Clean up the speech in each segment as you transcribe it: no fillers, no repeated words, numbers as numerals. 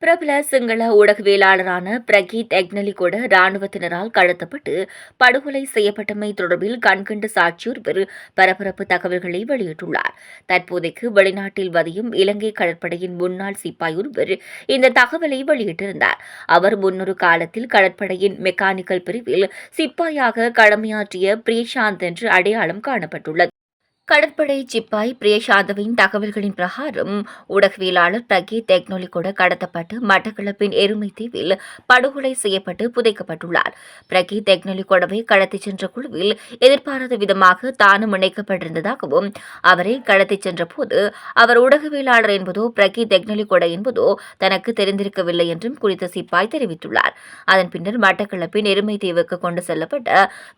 பிரபல சிங்கள ஊடகவியலாளரான பிரகீத் எக்னலிகொட ராணுவத்தினரால் கடத்தப்பட்டு படுகொலை செய்யப்பட்டமை தொடர்பில் கண்கண்ட சாட்சியொருவர் பரபரப்பு தகவல்களை வெளியிட்டுள்ளார். தற்போதைக்கு வெளிநாட்டில் வதியும் இலங்கை கடற்படையின் முன்னாள் சிப்பாய் ஒருவர் இந்த தகவலை வெளியிட்டிருந்தார். அவர் முன்னொரு காலத்தில் கடற்படையின் மெக்கானிக்கல் பிரிவில் சிப்பாயாக கடமையாற்றிய பிரியசாந்த் என்று அடையாளம் காணப்பட்டுள்ளது. கடற்படை சிப்பாய் பிரியசாந்தவின் தகவல்களின் பிரகாரம் ஊடகவியலாளர் பிரகீத் எக்னொலிகொட கடத்தப்பட்டு மட்டக்களப்பின் எருமை தீவில் படுகொலை செய்யப்பட்டு புதைக்கப்பட்டுள்ளார். பிரகீத் எக்னொலிகொடவை கடத்திச் சென்ற குழுவில் எதிர்பாராத விதமாக தானும் இணைக்கப்பட்டிருந்ததாகவும் அவரை கடத்திச் சென்ற போது அவர் ஊடகவியலாளர் என்பதோ பிரகீத் எக்னொலிகொட என்பதோ தனக்கு தெரிந்திருக்கவில்லை என்றும் குறித்த சிப்பாய் தெரிவித்துள்ளார். அதன் பின்னர் மட்டக்களப்பின் எருமை தீவுக்கு கொண்டு செல்லப்பட்ட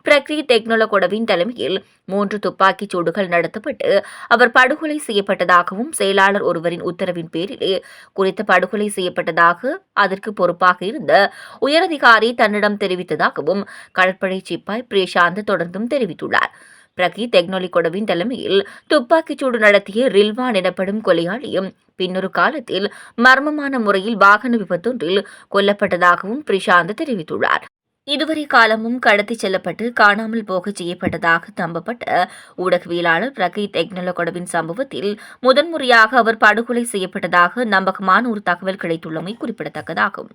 பிரகீத் எக்னொலிகொடவின் தலைமையில் 3 துப்பாக்கிச் சூடுகள் நடத்தப்பட்டு அவர் படுகொலை செய்யப்பட்டதாகவும் செயலாளர் ஒருவரின் உத்தரவின் பேரிலே குறித்த படுகொலை செய்யப்பட்டதாக அதற்கு பொறுப்பாக இருந்த உயரதிகாரி தன்னிடம் தெரிவித்ததாகவும் கடற்படை சிப்பாய் பிரியசாந்த் தொடர்ந்தும் தெரிவித்துள்ளார். பிரகீத் எக்னொலிகொடவின் தலைமையில் துப்பாக்கிச்சூடு நடத்திய ரில்வான் எனப்படும் கொலையாளியும் பின்னொரு காலத்தில் மர்மமான முறையில் வாகன விபத்தொன்றில் கொல்லப்பட்டதாகவும் பிரிஷாந்த் தெரிவித்துள்ளார். இதுவரை காலமும் கடத்திச் செல்லப்பட்டு காணாமல் போகச் செய்யப்பட்டதாக நம்பப்பட்ட ஊடகவியலாளர் பிரகீத் எக்னொலிகொடவின் சம்பவத்தில் முதன்முறையாக அவர் படுகொலை செய்யப்பட்டதாக நம்பகமான ஒரு தகவல் கிடைத்துள்ளமை குறிப்பிடத்தக்கதாகும்.